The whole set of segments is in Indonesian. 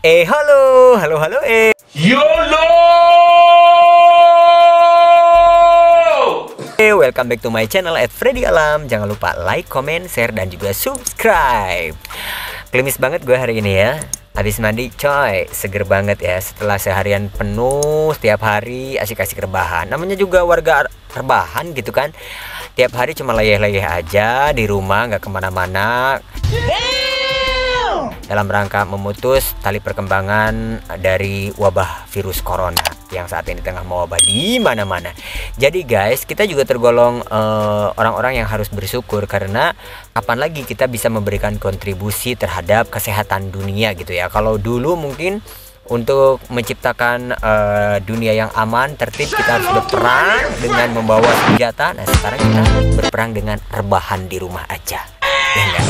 Halo, halo, halo, YOLO! Welcome back to my channel @freddy_alam. Jangan lupa like, comment, share, dan juga subscribe. Klimis banget gue hari ini ya. Habis mandi coy, seger banget ya. Setelah seharian penuh, setiap hari asik-asik rebahan. Namanya juga warga rebahan gitu kan. Tiap hari cuma leyeh-leyeh aja di rumah, nggak kemana-mana. Dalam rangka memutus tali perkembangan dari wabah virus corona yang saat ini tengah mewabah di mana-mana. Jadi guys, kita juga tergolong orang-orang yang harus bersyukur, karena kapan lagi kita bisa memberikan kontribusi terhadap kesehatan dunia gitu ya. Kalau dulu mungkin untuk menciptakan dunia yang aman, tertib, kita harus berperang dengan membawa senjata. Nah, sekarang kita berperang dengan rebahan di rumah aja. Ya enggak?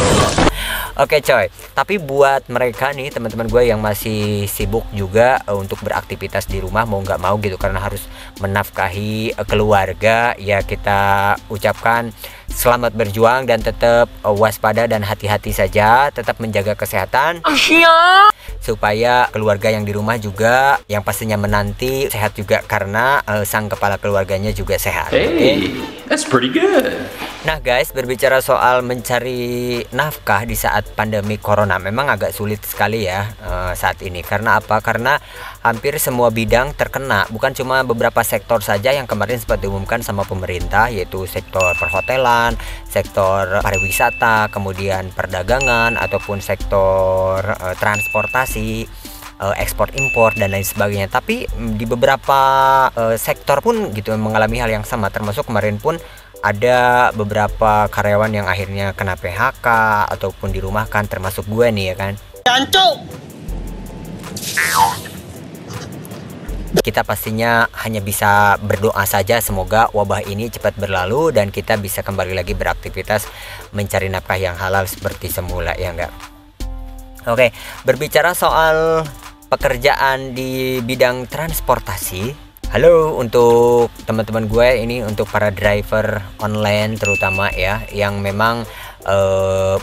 Oke coy, tapi buat mereka nih teman-teman gue yang masih sibuk juga untuk beraktivitas di rumah mau nggak mau gitu, karena harus menafkahi keluarga, ya kita ucapkan selamat berjuang dan tetap waspada dan hati-hati saja, tetap menjaga kesehatan supaya keluarga yang di rumah juga yang pastinya menanti sehat juga, karena sang kepala keluarganya juga sehat. Hey, that's pretty good. Nah guys, berbicara soal mencari nafkah di saat pandemi corona memang agak sulit sekali ya saat ini. Karena apa? Karena hampir semua bidang terkena, bukan cuma beberapa sektor saja yang kemarin sempat diumumkan sama pemerintah, yaitu sektor perhotelan, sektor pariwisata, kemudian perdagangan, ataupun sektor transportasi, ekspor impor dan lain sebagainya. Tapi di beberapa sektor pun gitu mengalami hal yang sama, termasuk kemarin pun ada beberapa karyawan yang akhirnya kena PHK ataupun dirumahkan, termasuk gue nih ya kan. Jancuk. Kita pastinya hanya bisa berdoa saja semoga wabah ini cepat berlalu dan kita bisa kembali lagi beraktivitas mencari nafkah yang halal seperti semula, ya enggak? Oke, berbicara soal pekerjaan di bidang transportasi. Halo untuk teman-teman gue ini, untuk para driver online terutama ya, yang memang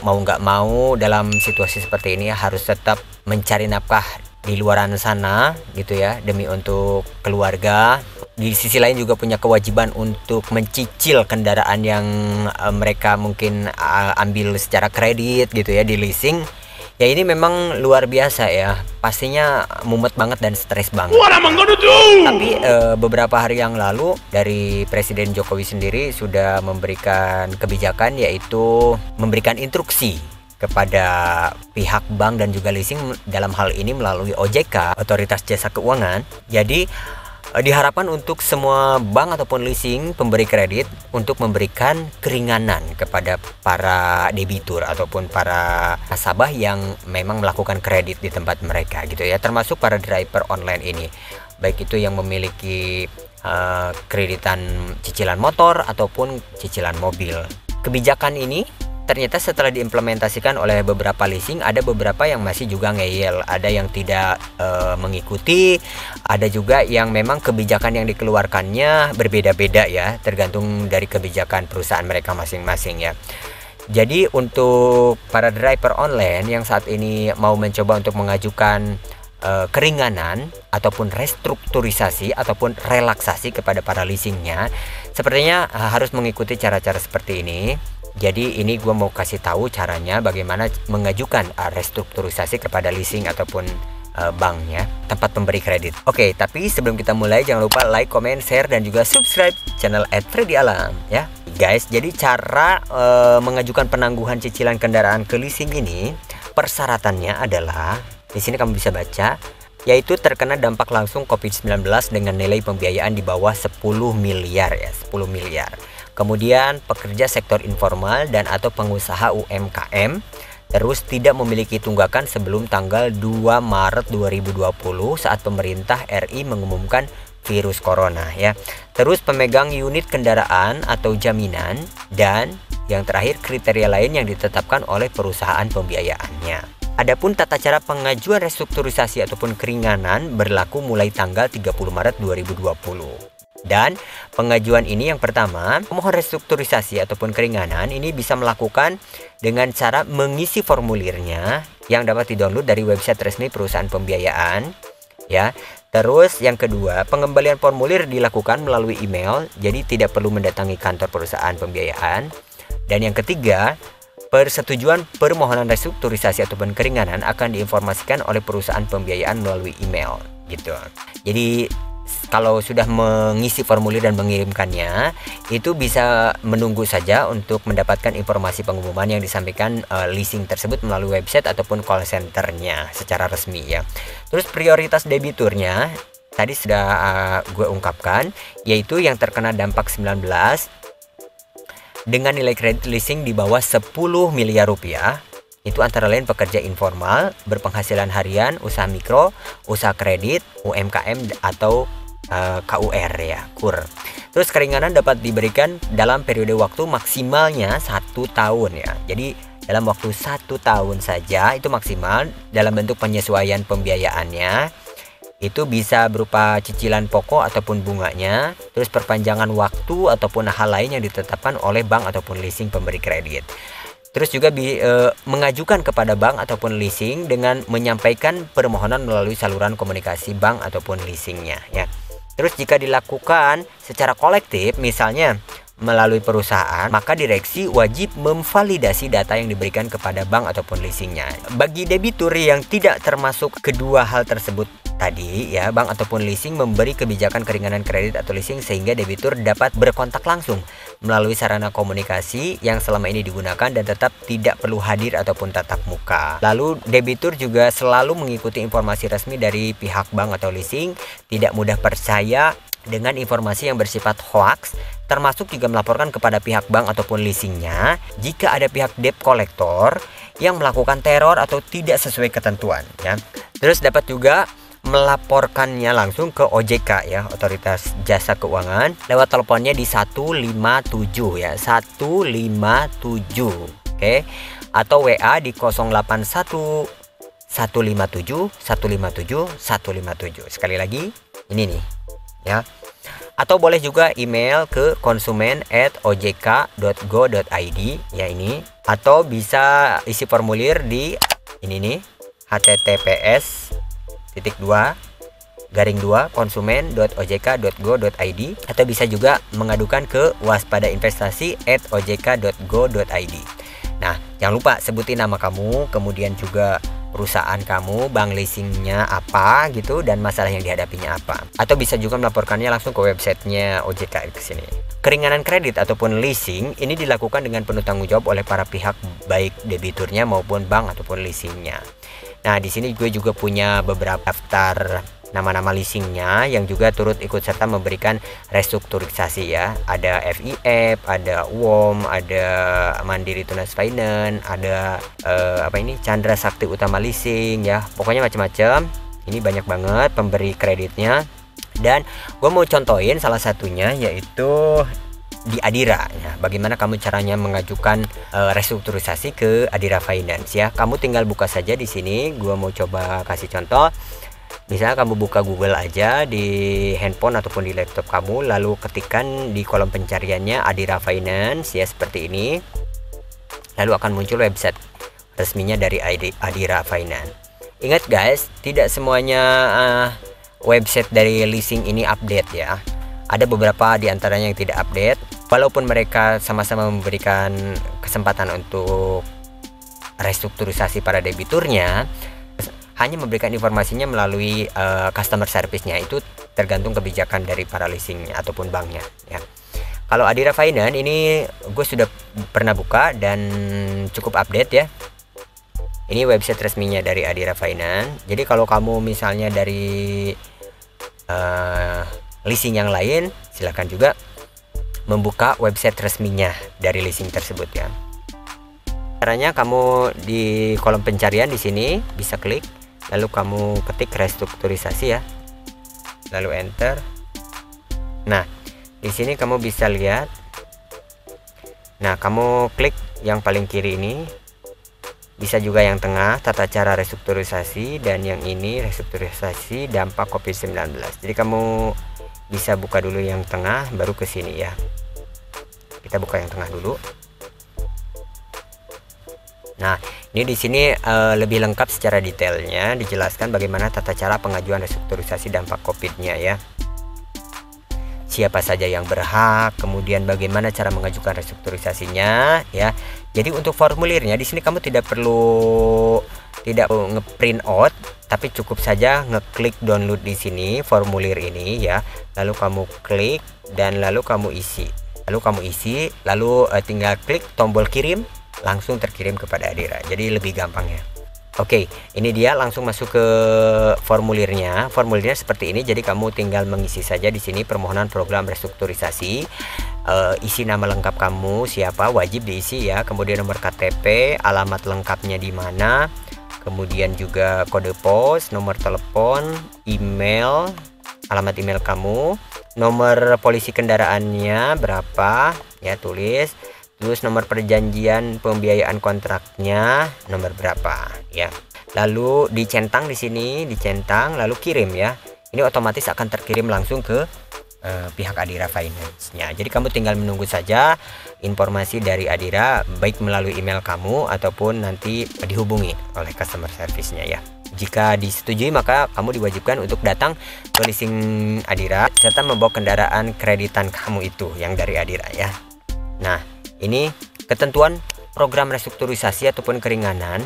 mau nggak mau dalam situasi seperti ini harus tetap mencari nafkah di luaran sana gitu ya, demi untuk keluarga. Di sisi lain juga punya kewajiban untuk mencicil kendaraan yang mereka mungkin ambil secara kredit gitu ya, di leasing. Ya ini memang luar biasa ya, pastinya mumet banget dan stres banget. Tapi beberapa hari yang lalu dari Presiden Jokowi sendiri sudah memberikan kebijakan, yaitu memberikan instruksi kepada pihak bank dan juga leasing, dalam hal ini melalui OJK, Otoritas Jasa Keuangan. Jadi diharapkan untuk semua bank ataupun leasing pemberi kredit untuk memberikan keringanan kepada para debitur ataupun para nasabah yang memang melakukan kredit di tempat mereka gitu ya, termasuk para driver online ini, baik itu yang memiliki kreditan cicilan motor ataupun cicilan mobil. Kebijakan ini ternyata setelah diimplementasikan oleh beberapa leasing, ada beberapa yang masih juga ngeyel, ada yang tidak mengikuti, ada juga yang memang kebijakan yang dikeluarkannya berbeda-beda ya, tergantung dari kebijakan perusahaan mereka masing-masing ya. Jadi untuk para driver online yang saat ini mau mencoba untuk mengajukan keringanan ataupun restrukturisasi ataupun relaksasi kepada para leasingnya, sepertinya harus mengikuti cara-cara seperti ini. Jadi ini gue mau kasih tahu caranya bagaimana mengajukan restrukturisasi kepada leasing ataupun banknya, tempat pemberi kredit. Oke, tapi sebelum kita mulai jangan lupa like, comment, share, dan juga subscribe channel @freddy_alam ya guys. Jadi cara mengajukan penangguhan cicilan kendaraan ke leasing ini, persyaratannya adalah di sini kamu bisa baca, yaitu terkena dampak langsung COVID-19 dengan nilai pembiayaan di bawah 10 miliar ya, 10 miliar. Kemudian pekerja sektor informal dan atau pengusaha UMKM, terus tidak memiliki tunggakan sebelum tanggal 2 Maret 2020 saat pemerintah RI mengumumkan virus corona ya. Terus pemegang unit kendaraan atau jaminan, dan yang terakhir kriteria lain yang ditetapkan oleh perusahaan pembiayaannya. Adapun tata cara pengajuan restrukturisasi ataupun keringanan berlaku mulai tanggal 30 Maret 2020. Dan pengajuan ini yang pertama, pemohon restrukturisasi ataupun keringanan ini bisa melakukan dengan cara mengisi formulirnya yang dapat didownload dari website resmi perusahaan pembiayaan ya. Terus yang kedua, pengembalian formulir dilakukan melalui email, jadi tidak perlu mendatangi kantor perusahaan pembiayaan. Dan yang ketiga, persetujuan permohonan restrukturisasi ataupun keringanan akan diinformasikan oleh perusahaan pembiayaan melalui email gitu. Jadi kalau sudah mengisi formulir dan mengirimkannya, itu bisa menunggu saja untuk mendapatkan informasi pengumuman yang disampaikan leasing tersebut melalui website ataupun call centernya secara resmi ya. Terus prioritas debiturnya tadi sudah gue ungkapkan, yaitu yang terkena dampak 19 dengan nilai kredit leasing di bawah 10 miliar rupiah. Itu antara lain pekerja informal, berpenghasilan harian, usaha mikro, usaha kredit, UMKM atau KUR ya, KUR. Terus keringanan dapat diberikan dalam periode waktu maksimalnya 1 tahun ya. Jadi dalam waktu 1 tahun saja itu maksimal. Dalam bentuk penyesuaian pembiayaannya itu bisa berupa cicilan pokok ataupun bunganya, terus perpanjangan waktu ataupun hal lain yang ditetapkan oleh bank ataupun leasing pemberi kredit. Terus juga mengajukan kepada bank ataupun leasing dengan menyampaikan permohonan melalui saluran komunikasi bank ataupun leasingnya ya. Terus jika dilakukan secara kolektif, misalnya melalui perusahaan, maka direksi wajib memvalidasi data yang diberikan kepada bank ataupun leasingnya. Bagi debitur yang tidak termasuk kedua hal tersebut tadi ya, bank ataupun leasing memberi kebijakan keringanan kredit atau leasing sehingga debitur dapat berkontak langsung melalui sarana komunikasi yang selama ini digunakan dan tetap tidak perlu hadir ataupun tatap muka. Lalu debitur juga selalu mengikuti informasi resmi dari pihak bank atau leasing, tidak mudah percaya dengan informasi yang bersifat hoax, termasuk juga melaporkan kepada pihak bank ataupun leasingnya jika ada pihak debt collector yang melakukan teror atau tidak sesuai ketentuan ya. Terus dapat juga melaporkannya langsung ke OJK ya, Otoritas Jasa Keuangan, lewat teleponnya di 157 ya, 157 oke, atau WA di 081 157 157 157. Sekali lagi ini nih ya. Atau boleh juga email ke konsumen@ojk.go.id ya ini, atau bisa isi formulir di ini nih, https://konsumen.ojk.go.id, atau bisa juga mengadukan ke waspadainvestasi@ojk.go.id. Nah, jangan lupa sebutin nama kamu, kemudian juga perusahaan kamu, bank leasingnya apa gitu, dan masalah yang dihadapinya apa. Atau bisa juga melaporkannya langsung ke websitenya OJK ke sini. Keringanan kredit ataupun leasing ini dilakukan dengan penuh tanggung jawab oleh para pihak, baik debiturnya maupun bank ataupun leasingnya. Nah, di sini gue juga punya beberapa daftar nama-nama leasingnya yang juga turut ikut serta memberikan restrukturisasi ya. Ada FIF, ada UOM, ada Mandiri Tunas Finance, ada Chandra Sakti Utama Leasing ya. Pokoknya macam-macam. Ini banyak banget pemberi kreditnya. Dan gue mau contohin salah satunya, yaitu di Adira ya. Bagaimana kamu caranya mengajukan restrukturisasi ke Adira Finance ya. Kamu tinggal buka saja di sini. Gua mau coba kasih contoh. Misalnya kamu buka Google aja di handphone ataupun di laptop kamu, lalu ketikkan di kolom pencariannya Adira Finance ya, seperti ini. Lalu akan muncul website resminya dari Adira Finance. Ingat guys, tidak semuanya website dari leasing ini update ya. Ada beberapa di antaranya yang tidak update, walaupun mereka sama-sama memberikan kesempatan untuk restrukturisasi para debiturnya, hanya memberikan informasinya melalui customer service-nya. Itu tergantung kebijakan dari para leasingnya ataupun banknya ya. Kalau Adira Finance ini gue sudah pernah buka dan cukup update ya. Ini website resminya dari Adira Finance. Jadi kalau kamu misalnya dari leasing yang lain, silahkan juga membuka website resminya dari leasing tersebut ya. Caranya kamu di kolom pencarian di sini bisa klik, lalu kamu ketik restrukturisasi ya, lalu enter. Nah, di sini kamu bisa lihat. Nah, kamu klik yang paling kiri ini, bisa juga yang tengah tata cara restrukturisasi, dan yang ini restrukturisasi dampak COVID-19. Jadi kamu bisa buka dulu yang tengah baru ke sini ya. Kita buka yang tengah dulu. Nah, ini di sini lebih lengkap secara detailnya dijelaskan bagaimana tata cara pengajuan restrukturisasi dampak Covid-nya ya. Siapa saja yang berhak, kemudian bagaimana cara mengajukan restrukturisasinya ya. Jadi untuk formulirnya di sini kamu tidak perlu ngeprint out, tapi cukup saja ngeklik download di sini formulir ini ya. Lalu kamu klik dan lalu kamu isi. Lalu tinggal klik tombol kirim, langsung terkirim kepada Adira. Jadi lebih gampang ya. Oke, ini dia langsung masuk ke formulirnya. Formulirnya seperti ini. Jadi kamu tinggal mengisi saja di sini permohonan program restrukturisasi. Isi nama lengkap kamu siapa, wajib diisi ya. Kemudian nomor KTP, alamat lengkapnya di mana. Kemudian juga kode pos, nomor telepon, email, alamat email kamu, nomor polisi kendaraannya berapa ya, tulis. Terus nomor perjanjian pembiayaan kontraknya nomor berapa ya. Lalu dicentang di sini, dicentang lalu kirim ya. Ini otomatis akan terkirim langsung ke pihak Adira Finance-nya. Jadi kamu tinggal menunggu saja informasi dari Adira baik melalui email kamu ataupun nanti dihubungi oleh customer service-nya ya. Jika disetujui maka kamu diwajibkan untuk datang ke leasing Adira serta membawa kendaraan kreditan kamu itu yang dari Adira ya. Nah, ini ketentuan program restrukturisasi ataupun keringanan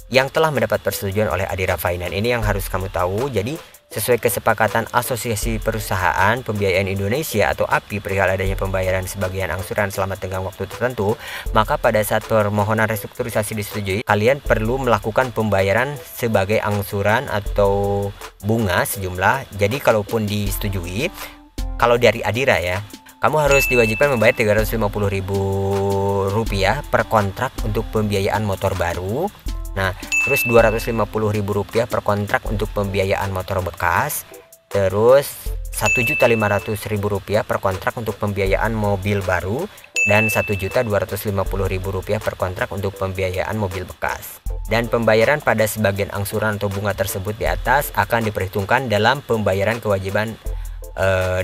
yang telah mendapat persetujuan oleh Adira Finance. Ini yang harus kamu tahu. Jadi sesuai kesepakatan Asosiasi Perusahaan Pembiayaan Indonesia atau API perihal adanya pembayaran sebagian angsuran selama tenggang waktu tertentu, maka pada saat permohonan restrukturisasi disetujui, kalian perlu melakukan pembayaran sebagai angsuran atau bunga sejumlah. Jadi kalaupun disetujui, kalau dari Adira ya, kamu harus diwajibkan membayar Rp350.000 per kontrak untuk pembiayaan motor baru. Nah, terus Rp250.000 per kontrak untuk pembiayaan motor bekas. Terus Rp1.500.000 per kontrak untuk pembiayaan mobil baru. Dan Rp1.250.000 per kontrak untuk pembiayaan mobil bekas. Dan pembayaran pada sebagian angsuran atau bunga tersebut di atas akan diperhitungkan dalam pembayaran kewajiban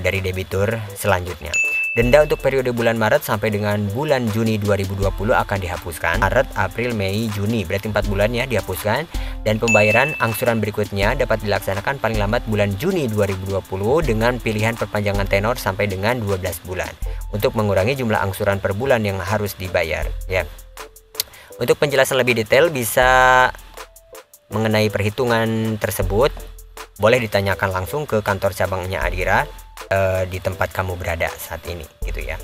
dari debitur selanjutnya. Denda untuk periode bulan Maret sampai dengan bulan Juni 2020 akan dihapuskan. Maret, April, Mei, Juni, berarti 4 bulan ya dihapuskan. Dan pembayaran angsuran berikutnya dapat dilaksanakan paling lambat bulan Juni 2020 dengan pilihan perpanjangan tenor sampai dengan 12 bulan untuk mengurangi jumlah angsuran per bulan yang harus dibayar ya. Untuk penjelasan lebih detail bisa mengenai perhitungan tersebut boleh ditanyakan langsung ke kantor cabangnya Adira di tempat kamu berada saat ini gitu ya.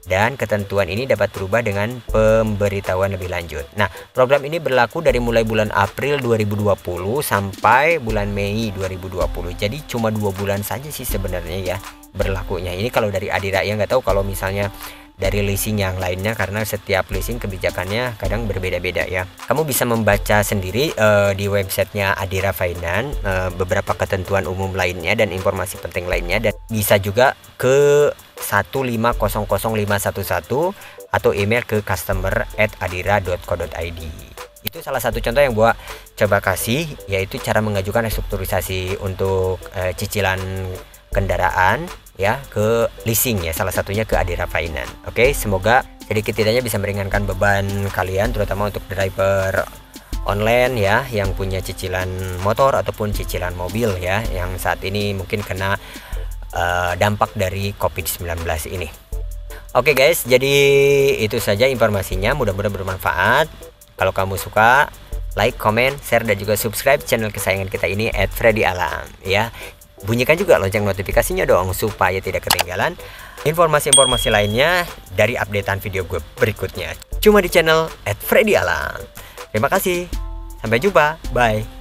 Dan ketentuan ini dapat berubah dengan pemberitahuan lebih lanjut. Nah, program ini berlaku dari mulai bulan April 2020 sampai bulan Mei 2020. Jadi cuma 2 bulan saja sih sebenarnya ya berlakunya. Ini kalau dari Adira ya, nggak tahu kalau misalnya dari leasing yang lainnya karena setiap leasing kebijakannya kadang berbeda-beda ya. Kamu bisa membaca sendiri di websitenya Adira Finance beberapa ketentuan umum lainnya dan informasi penting lainnya, dan bisa juga ke 1500511 atau email ke customer@adira.co.id. Itu salah satu contoh yang gua coba kasih, yaitu cara mengajukan restrukturisasi untuk cicilan kendaraan ya ke leasing ya, salah satunya ke Adira Finance. Oke, semoga sedikit tidaknya bisa meringankan beban kalian terutama untuk driver online ya yang punya cicilan motor ataupun cicilan mobil ya yang saat ini mungkin kena dampak dari COVID-19 ini. Oke guys, jadi itu saja informasinya, mudah-mudahan bermanfaat. Kalau kamu suka, like, comment, share, dan juga subscribe channel kesayangan kita ini @freddy_alam ya. Bunyikan juga lonceng notifikasinya dong supaya tidak ketinggalan informasi-informasi lainnya dari updatean video gue berikutnya. Cuma di channel @freddy_alam. Terima kasih. Sampai jumpa. Bye.